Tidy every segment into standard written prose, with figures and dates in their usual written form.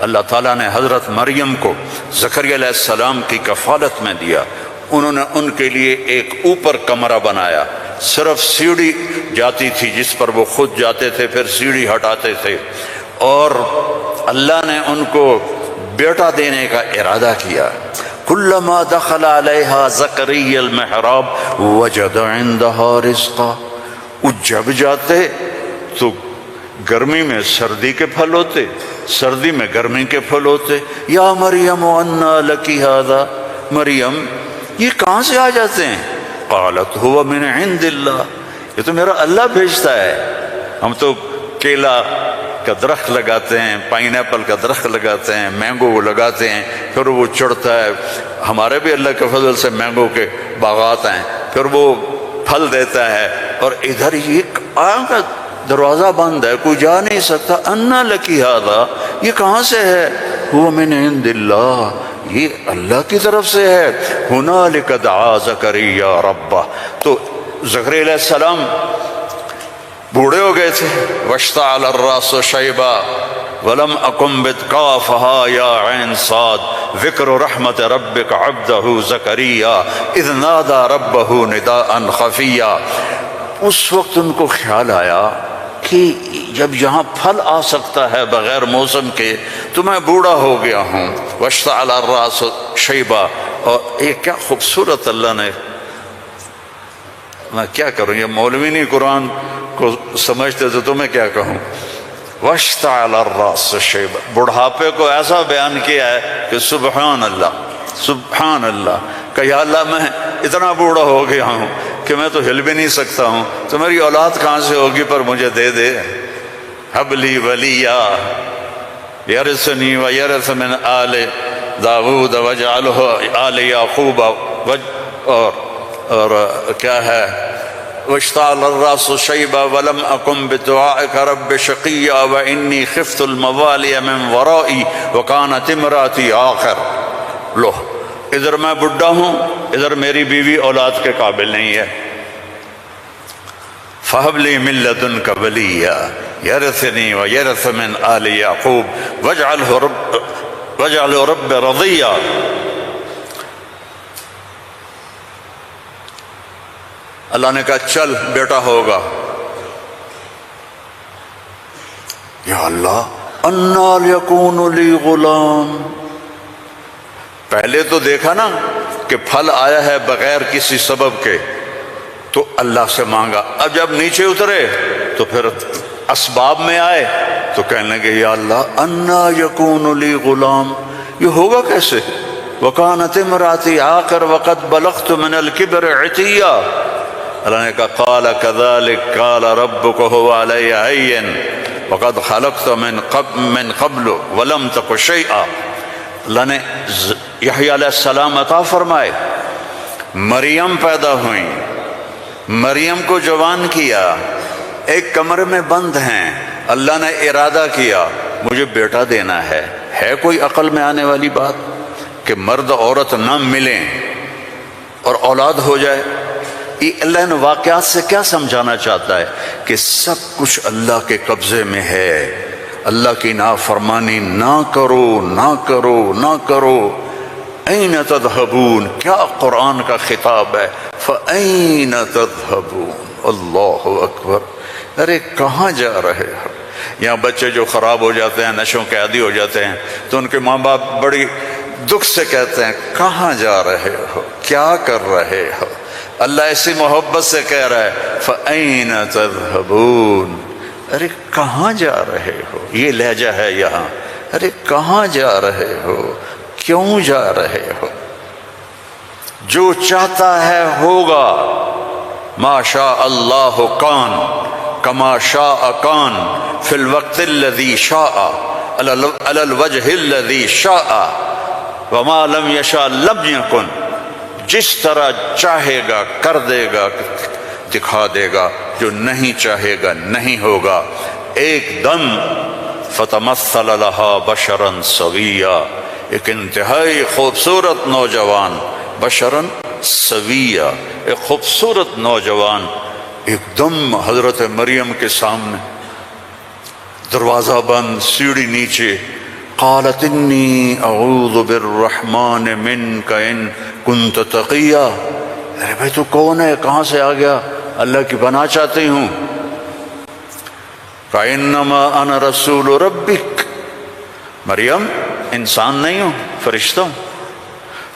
اللہ تعالیٰ نے حضرت مریم کو زکریا علیہ السلام کی کفالت میں دیا. انہوں نے ان کے لیے ایک اوپر کمرہ بنایا، صرف سیڑھی جاتی تھی جس پر وہ خود جاتے تھے، پھر سیڑھی ہٹاتے تھے. اور اللہ نے ان کو بیٹا دینے کا ارادہ کیا. کلما دخل علیہا زکریا المحراب وجد عندہا رزقا. وہ جب جاتے تو گرمی میں سردی کے پھل ہوتے، سردی میں گرمی کے پھل ہوتے. یا مریم انا لکی ھذا، مریم یہ کہاں سے آ جاتے ہیں؟ قالت هو من عند اللہ، یہ تو میرا اللہ بھیجتا ہے. ہم تو کیلا کا درخت لگاتے ہیں، پائن ایپل کا درخت لگاتے ہیں، مینگو وہ لگاتے ہیں، پھر وہ چڑھتا ہے. ہمارے بھی اللہ کے فضل سے مینگو کے باغات ہیں، پھر وہ پھل دیتا ہے. اور ادھر یہ آگا دروازہ بند ہے، کوئی جا نہیں سکتا. انا لکی ھذا، یہ کہاں سے ہے؟ هو من عند اللہ، یہ اللہ کی طرف سے ہے. ہنالک دعا زکریا ربہ. تو زکریا علیہ السلام بوڑھے ہو گئے تھے. واشتعل الراس شیبا ولم اکن بتقافها یا عین صاد ذکر رحمت ربک عبدہ زکریا اذ نادى ربہ نداء خفیا. اس وقت ان کو خیال آیا کہ جب یہاں پھل آ سکتا ہے بغیر موسم کے تو میں بوڑھا ہو گیا ہوں. واشتعل الراس شیبا. اور یہ کیا خوبصورت اللہ نے، میں کیا کروں، یہ مولوی نہیں قرآن کو سمجھتے تو میں کیا کہوں. واشتعل الراس شیبا، بڑھاپے کو ایسا بیان کیا ہے کہ سبحان اللہ سبحان اللہ، کہ یا اللہ میں اتنا بوڑھا ہو گیا ہوں کہ میں تو ہل بھی نہیں سکتا ہوں، تو میری اولاد کہاں سے ہوگی، پر مجھے دے دے. ہب لی ولیا یرثنی ویرث من آل داود واجعلہ آل یعقوب. اور کیا ہے، واشتعل الراس شیبا ولم اکن بدعائک رب شقیا وانی خفت الموالی من ورائی وکانت امراتی آخر. لو ادھر میں بڈھا ہوں، ادھر میری بیوی اولاد کے قابل نہیں ہے. فہب لی من لدنک ولیا یرثنی ویرث من آل یعقوب واجعلہ رب رضیا. اللہ نے کہا چل بیٹا ہوگا. یا اللہ انا یکون لی غلام. پہلے تو دیکھا نا کہ پھل آیا ہے بغیر کسی سبب کے، تو اللہ سے مانگا. اب جب نیچے اترے تو پھر اسباب میں آئے تو کہنے لگے یا اللہ انا یکون لی غلام، یہ ہوگا کیسے؟ وکانت امراتی عاقر وقد بلغت من الکبر عتیا. اللہ نے کہا قال كذلك قال ربك هو علي هين وقد خلقت من قبل ولم تك شيئا. اللہ نے یحییٰ علیہ السلام عطا فرمائے، مریم پیدا ہوئیں، مریم کو جوان کیا، ایک کمرے میں بند ہیں. اللہ نے ارادہ کیا مجھے بیٹا دینا ہے کوئی عقل میں آنے والی بات کہ مرد عورت نہ ملیں اور اولاد ہو جائے؟ یہ اللہ نے واقعات سے کیا سمجھانا چاہتا ہے کہ سب کچھ اللہ کے قبضے میں ہے. اللہ کی نافرمانی نہ کرو نہ کرو نہ کرو. این تذہبون، کیا قرآن کا خطاب ہے. فَأَيْنَ تَذْهَبُونَ، اللہ اکبر. ارے کہاں جا رہے ہو؟ یہاں بچے جو خراب ہو جاتے ہیں، نشوں کے عادی ہو جاتے ہیں، تو ان کے ماں باپ بڑی دکھ سے کہتے ہیں کہاں جا رہے ہو، کیا کر رہے ہو. اللہ ایسی محبت سے کہہ رہا ہے فَأَيْنَ تَذْهَبُونَ، ارے کہاں جا رہے ہو. یہ لہجہ ہے یہاں، ارے کہاں جا رہے ہو، کیوں جا رہے ہو. جو چاہتا ہے ہوگا. ما شاء اللہ کان کما شاء کان فی الوقت الذی شاء علی الوجہ الذی شاء وما لم یشاء لم یکن. جس طرح چاہے گا کر دے گا، دکھا دے گا، جو نہیں چاہے گا نہیں ہوگا. ایک دم فتمثل لها بشرا سویا، ایک انتہائی خوبصورت نوجوان، بشرا سویا، ایک خوبصورت نوجوان ایک دم حضرت مریم کے سامنے. دروازہ بند، سیڑھی نیچے، قالت انی اعوذ بالرحمن منک ان کنت تقیا، ارے بھائی تو کون ہے، کہاں سے آ گیا، اللہ کی پناہ چاہتی ہوں۔ فإنما أنا رسول ربک، مریم انسان نہیں ہوں، فرشتہ ہوں،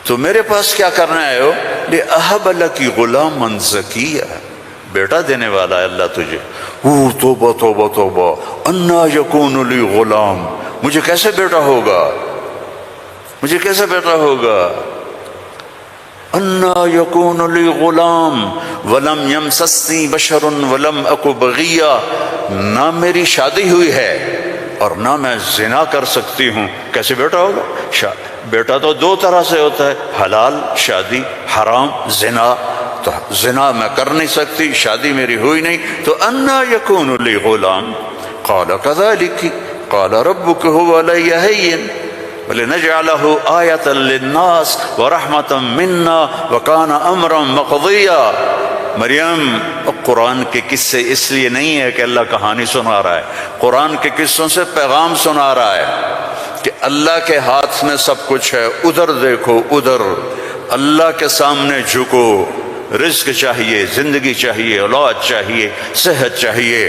تو میرے پاس کیا کرنے آئے ہو؟ لأہب لکی غلاما زکیا، بیٹا دینے والا ہے اللہ تجھے۔ توبہ توبہ توبہ، انا یکون لی غلام، مجھے کیسے بیٹا ہوگا، مجھے کیسے بیٹا ہوگا، انا یکون لی غلام ولم یمسسنی بشر ولم اک بغیا، نہ میری شادی ہوئی ہے اور نہ میں زنا کر سکتی ہوں، کیسے بیٹا ہوگا؟ بیٹا تو دو طرح سے ہوتا ہے، حلال شادی، حرام زنا، تو زنا میں کر نہیں سکتی، شادی میری ہوئی نہیں، تو انا یکون لی غلام، قال کذالک قال ربک هو علی ہین وَلِنَجْعَلَهُ آیَةً لِلنَّاسِ وَرَحْمَةً مِنَّا وَكَانَ أَمْرًا مَقْضِيًّا۔ مریم، قرآن کے قصے اس لیے نہیں ہے کہ اللہ کہانی سنا رہا ہے، قرآن کے قصوں سے پیغام سنا رہا ہے کہ اللہ کے ہاتھ میں سب کچھ ہے، ادھر دیکھو ادھر، اللہ کے سامنے جھکو، رزق چاہیے، زندگی چاہیے، اولاد چاہیے، صحت چاہیے،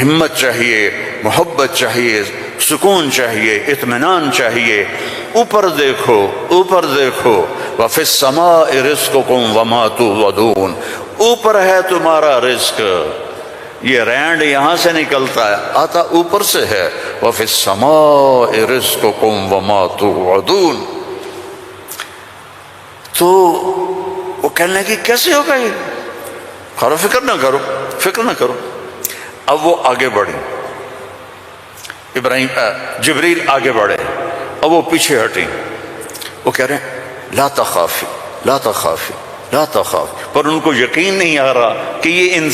ہمت چاہیے، محبت چاہیے، سکون چاہیے، اطمینان چاہیے، اوپر دیکھو اوپر دیکھو، وَفِي السَّمَاءِ رِزْقُكُمْ وَمَا تُوعَدُونَ، اوپر ہے تمہارا رزق، یہ رینڈ یہاں سے نکلتا ہے، آتا اوپر سے ہے، وَفِي السَّمَاءِ رِزْقُكُمْ وَمَا تُوعَدُونَ۔ تو وہ کہنے لگی کیسے ہوگا یہ، کرو فکر نہ کرو، فکر نہ کرو۔ اب وہ آگے بڑھی، جبریل آگے بڑھے، اب وہ پیچھے ہٹیں، وہ کہہ رہے ہیں لا تخافی لا تخافی لا تخافی، پر ان کو یقین نہیں آ رہا کہ یہ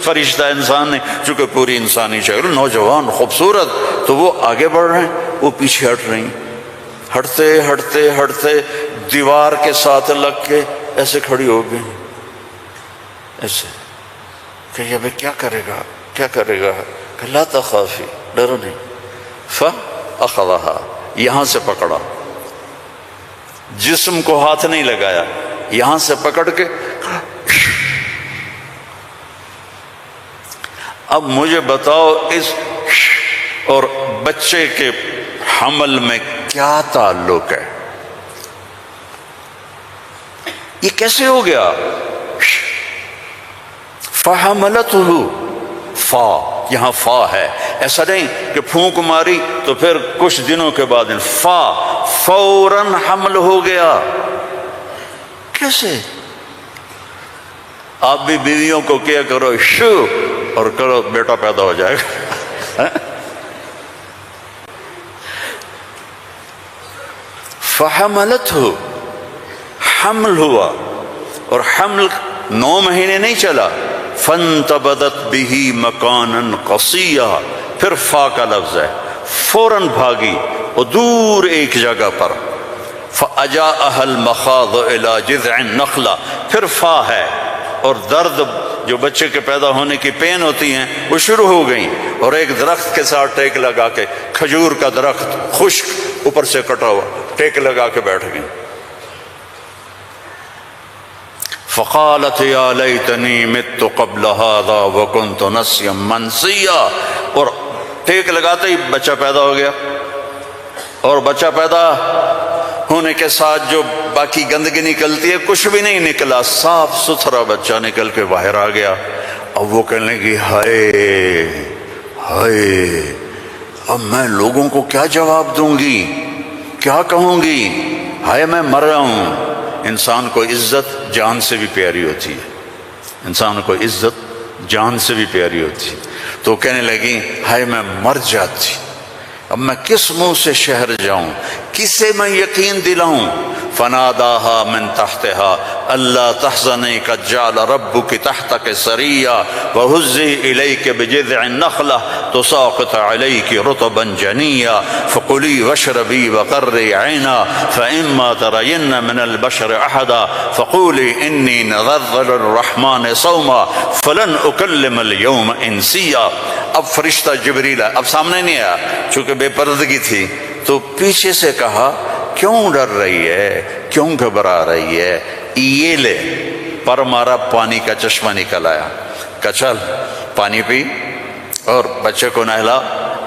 فرشتہ انسان ہے، چونکہ پوری انسانی شکل، نوجوان خوبصورت، تو وہ آگے بڑھ رہے ہیں، وہ پیچھے ہٹ رہی ہیں، ہٹتے ہٹتے ہٹتے دیوار کے ساتھ لگ کے ایسے کھڑی ہو گئی، ایسے کہ یہ بھئی کیا کرے گا کیا کرے گا، کہ لا تخافی، ڈرو نہیں، فَأَخَذَهَا، یہاں سے پکڑا، جسم کو ہاتھ نہیں لگایا، یہاں سے پکڑ کے، اب مجھے بتاؤ اس اور بچے کے حمل میں کیا تعلق ہے، یہ کیسے ہو گیا؟ فَحَمَلَتْهُ، فا، یہاں فا ہے، ایسا نہیں کہ پھونک ماری تو پھر کچھ دنوں کے بعد فا، فوراً حمل ہو گیا، کیسے؟ آپ بھی بیویوں کو کیا کرو شو اور کرو بیٹا پیدا ہو جائے گا۔ فحملتہ، حمل ہوا، اور حمل 9 مہینے نہیں چلا، فانتبذت بہ مکانا قصیا، پھر فا کا لفظ ہے، فوراً بھاگی اور دور ایک جگہ پر، فاجاءها المخاض الى جذع النخلہ، پھر فا ہے، اور درد جو بچے کے پیدا ہونے کی پین ہوتی ہیں وہ شروع ہو گئیں، اور ایک درخت کے ساتھ ٹیک لگا کے، کھجور کا درخت خشک اوپر سے کٹا ہوا، ٹیک لگا کے بیٹھ گئیں۔ فقالت یا لیتنی مت قبل هذا وکنت نسیا منسیا، اور ٹیک لگاتے ہی بچہ پیدا ہو گیا، اور بچہ پیدا ہونے کے ساتھ جو باقی گندگی نکلتی ہے کچھ بھی نہیں نکلا، صاف ستھرا بچہ نکل کے باہر آ گیا۔ اب وہ کہنے لگی ہائے ہائے، اب میں لوگوں کو کیا جواب دوں گی، کیا کہوں گی، ہائے میں مر رہا ہوں۔ انسان کو عزت جان سے بھی پیاری ہوتی ہے، انسان کو عزت جان سے بھی پیاری ہوتی ہے، تو کہنے لگی ہائے میں مر جاتی، اب میں کس منہ سے شہر جاؤں، کسے میں یقین دلاؤں۔ فناداها من تحتها الا تحزني قد جعل ربك تحتك سريا وهزي اليك بجذع النخله تساقط عليك رطبا جنيا فكلي واشربي وقري عينا فاما ترين من البشر احدا فقولي اني نذرت للرحمن صوما فلن اكلم اليوم انسيا۔ اب فرشتہ جبریل اب سامنے نہیں آیا، چونکہ بے پردگی تھی، تو پیچھے سے کہا کیوں ڈر رہی ہے، کیوں گھبرا رہی ہے؟ یہ لے، پر مارا، پانی کا چشمہ نکل آیا، کہا چل پانی پی اور بچے کو نہلا،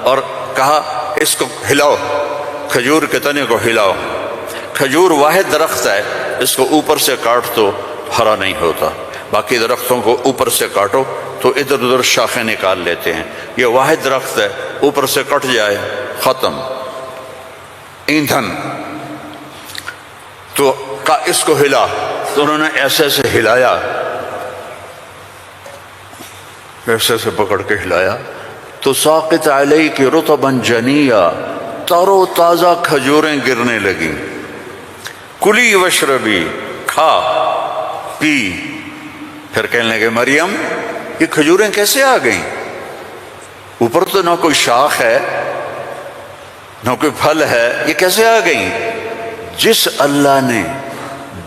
اور کہا اس کو ہلاؤ، کھجور کے تنے کو ہلاؤ۔ کھجور واحد درخت ہے، اس کو اوپر سے کاٹ تو ہرا نہیں ہوتا، باقی درختوں کو اوپر سے کاٹو تو ادھر ادھر شاخیں نکال لیتے ہیں، یہ واحد درخت ہے، اوپر سے کٹ جائے ختم، ایندھن۔ تو کہا اس کو ہلا، تو انہوں نے ایسے ایسے ہلایا، ایسے ایسے پکڑ کے ہلایا تو ساقط علیک رطبا جنیا، تر و تازہ کھجوریں گرنے لگیں۔ کلی وشربی، کھا پی۔ پھر کہنے لگے مریم یہ کھجوریں کیسے آ گئیں؟ اوپر تو نہ کوئی شاخ ہے نہ کوئی پھل ہے، یہ کیسے آ گئیں؟ جس اللہ نے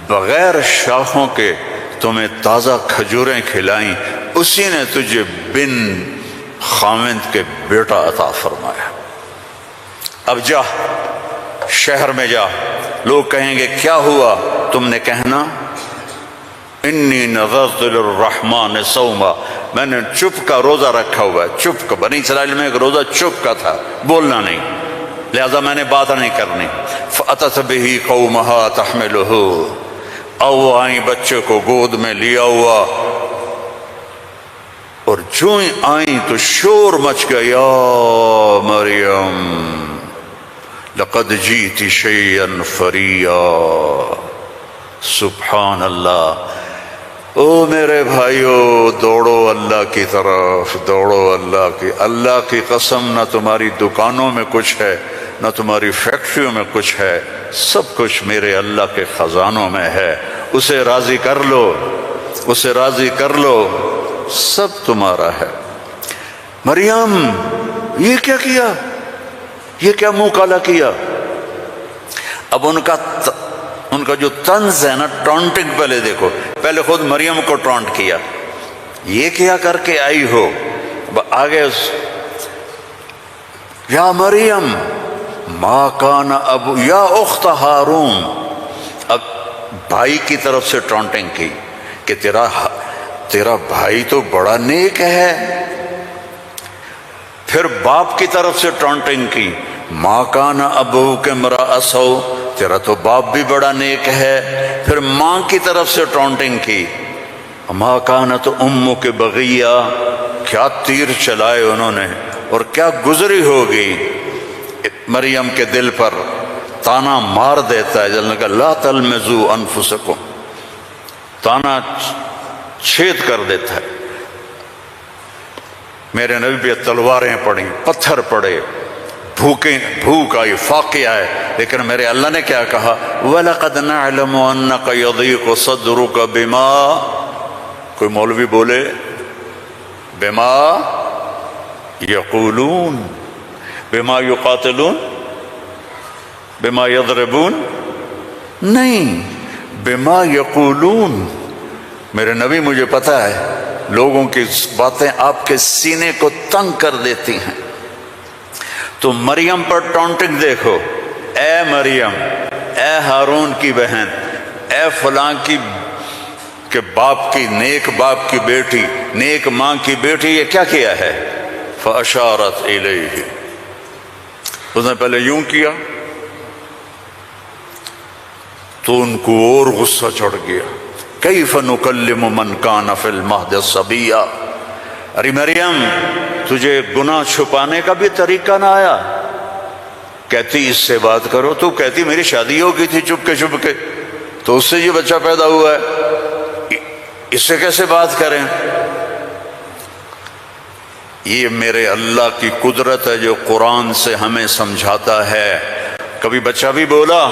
بغیر شاخوں کے تمہیں تازہ کھجوریں کھلائیں، اسی نے تجھے بن خاوند کے بیٹا عطا فرمایا۔ اب جا شہر میں جا، لوگ کہیں گے کیا ہوا؟ تم نے کہنا انی نذرت للرحمن صوما، میں نے چپ کا روزہ رکھا ہوا ہے، چپ کا۔ بنی اسرائیل میں ایک روزہ چپ کا تھا، بولنا نہیں، لہذا میں نے بات نہیں کرنی۔ فأتت به قومها تحملہ، او آئیں بچے کو گود میں لیا ہوا، اور جو ہی آئیں تو شور مچ گیا، یا مریم لقد جیت شیئا فریا۔ سبحان اللہ۔ او میرے بھائیو، دوڑو اللہ کی طرف، دوڑو اللہ کی۔ اللہ کی قسم، نہ تمہاری دکانوں میں کچھ ہے، نہ تمہاری فیکٹریوں میں کچھ ہے، سب کچھ میرے اللہ کے خزانوں میں ہے۔ اسے راضی کر لو، اسے راضی کر لو، سب تمہارا ہے۔ مریم یہ کیا کیا؟ یہ کیا منہ کالا کیا؟ اب ان کا جو طنز ہے نا، ٹونٹنگ، پہلے دیکھو، پہلے خود مریم کو ٹونٹ کیا، یہ کیا کر کے آئی ہو؟ آگے یا مریم ما کان ابو، یا اخت ہارون، اب بھائی کی طرف سے ٹونٹنگ کی کہ تیرا بھائی تو بڑا نیک ہے۔ پھر باپ کی طرف سے ٹونٹنگ کی، ما کان ابوک امرأ سوء، تیرا تو باپ بھی بڑا نیک ہے۔ پھر ماں کی طرف سے ٹونٹنگ کی، ما کانت امک بغیہ، کیا تیر چلائے انہوں نے، اور کیا گزری ہوگی مریم کے دل پر، تانا مار دیتا ہے۔ جلنے کا لا تلمزوا انفسکم، تانا چھید کر دیتا ہے۔ میرے نبی پہ تلواریں پڑیں، پتھر پڑے، بھوک آئی، فاقے آئے، لیکن میرے اللہ نے کیا کہا؟ وَلَقَدْ نَعْلَمُ أَنَّكَ يَضِيقُ صَدْرُكَ بِمَا، کوئی مولوی بولے بِمَا يَقُولُونَ، بِمَا يُقَاتِلُونَ، بِمَا يَضْرِبُونَ، نہیں، بِمَا يَقُولُونَ۔ میرے نبی مجھے پتہ ہے لوگوں کی باتیں آپ کے سینے کو تنگ کر دیتی ہیں۔ تو مریم پر ٹونٹنگ دیکھو، اے مریم، اے ہارون کی بہن، اے فلاں کی کہ باپ کی، نیک باپ کی بیٹی، نیک ماں کی بیٹی، یہ کیا کیا ہے؟ فَأَشَارَتْ إِلَيْهِ، اس نے پہلے یوں کیا تو ان کو اور غصہ چڑھ گیا۔ کیف نکلم من کان فی المہد صبیا، ارے مریم تجھے گناہ چھپانے کا بھی طریقہ نہ آیا؟ کہتی اس سے بات کرو، تو کہتی میری شادی ہو گئی تھی چپ کے، تو اس سے یہ بچہ پیدا ہوا ہے، اس سے کیسے بات کریں؟ یہ میرے اللہ کی قدرت ہے جو قرآن سے ہمیں سمجھاتا ہے۔ کبھی بچہ بھی بولا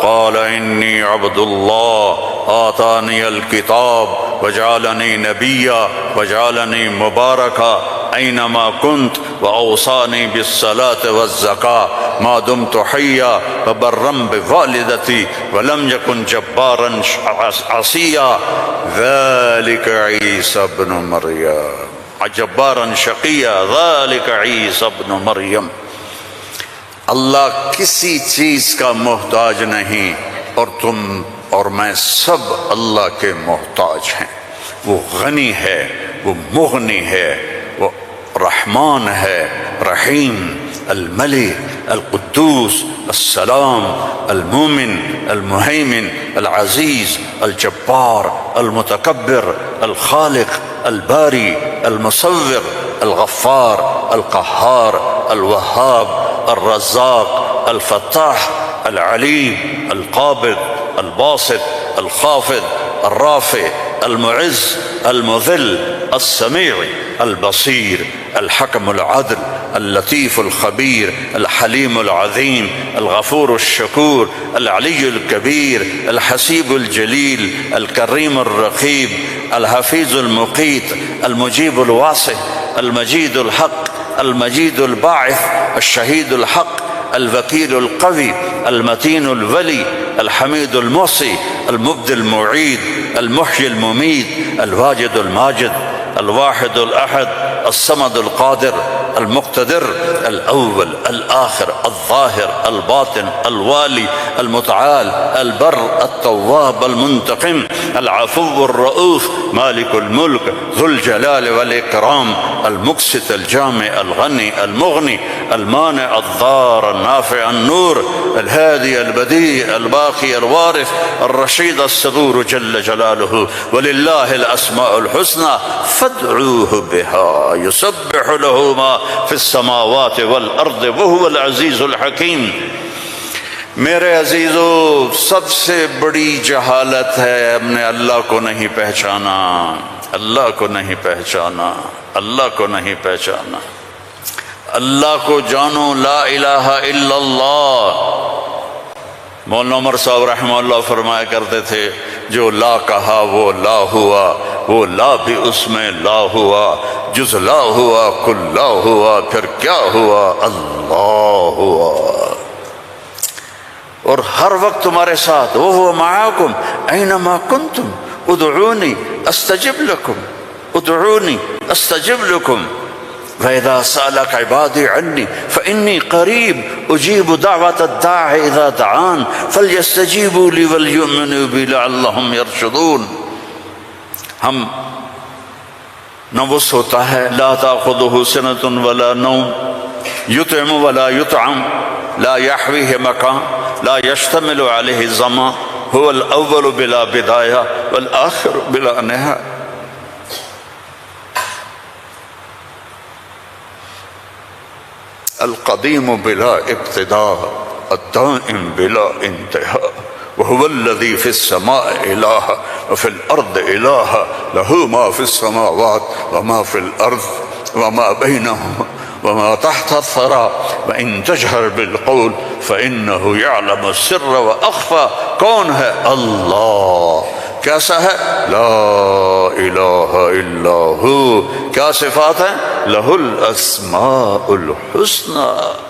قال انی عبد اللہ آتانی الکتاب وجعلنی نبیا وجعلنی مبارکا اینما کنت واوصانی بالصلاة والزکاة ما دمت حیا وبرا بوالدتی ولم یکن جبارا عصیا ذلک عیسی ابن مریم، جبارا شقیا ذلک عیسی ابن مریم۔ اللہ کسی چیز کا محتاج نہیں، اور تم اور میں سب اللہ کے محتاج ہیں۔ وہ غنی ہے، وہ مغنی ہے، وہ رحمان ہے، رحیم، الملک، القدوس، السلام، المومن، المہیمن، العزیز، الجبار، المتکبر، الخالق، الباری، المصور، الغفار، القہار، الوہاب، الرزاق، الفتاح، العلیم، القابض، الباسط، الخافض، الرافع، المعز، المذل، السمیع، البصیر، الحکم العدل، اللطیف الخبیر، الحلیم العظیم، الغفور الشکور، العلی الکبیر، الحسیب الجلیل، الکریم الرقیب، الحفیظ المقیت، المجیب الواسع، المجید الحق، المجید الباعث، الشہید الحق، الوکیل القوی، المتین الولی، الحمید المحصی، المبدی المعید، المحیی الممید، الواجد الماجد، الواحد الأحد، الصمد القادر، المقتدر، الأول الآخر الظاهر الباطن الوالي المتعال البر التواب المنتقم العفو الرؤوف مالك الملك ذو الجلال والإكرام المقسط الجامع الغني المغني المانع الضار النافع النور الهادي البديع الباقي الوارث الرشيد الصبور جل جلاله ولله الأسماء الحسنى فادعوه بها يسبح له ما في السماوات والأرض وهو العزيز الحكيم۔ میرے عزیزو، سب سے بڑی جہالت ہے ہم نے اللہ کو نہیں پہچانا، اللہ کو نہیں پہچانا، اللہ کو نہیں پہچانا۔ اللہ کو جانو، لا الہ الا اللہ۔ مولانا عمر صاحب رحمہ اللہ فرمایا کرتے تھے، جو لا کہا وہ لا ہوا، وہ لا بھی اس میں لا ہوا، جز لا ہوا کل لا ہوا، پھر کیا ہوا؟ اللہ ہوا۔ اور ہر وقت تمہارے ساتھ، وَهُوَ مَعَاكُمْ أَيْنَمَا كُنْتُمْ ادعونی استجب لکم، ادعونی استجب لکم، وَإِذَا سَأَلَكَ عِبَادِي عَنِّي فَإِنِّي قَرِيبٌ أُجِيبُ دَعْوَةَ الدَّاعِ إِذَا دَعَانِ فَلْيَسْتَجِيبُوا لِي وَلْيُؤْمِنُوا بِي لَعَلَّهُمْ يَرْشُدُونَ۔ ہم نہ وہ سوتا ہے، لا تأخذه سنة ولا نوم، يطعم ولا يطعم، لا يحويه مكان، لا يشتمل عليه الزمان، هو الأول بلا بداية والآخر بلا نهاية۔ القديم بلا ابتداء، الدائم بلا انتهاء، وهو الذي في السماء إله وفي الأرض إله، له ما في السماوات وما في الأرض وما بينهما وما تحت الثرى، وإن تجهر بالقول فإنه يعلم السر وأخفى۔ کون ہے؟ اللہ۔ کیسا ہے؟ لا الہ الا ہو۔ کیا صفات ہیں؟ لہ الاسماء الحسنی۔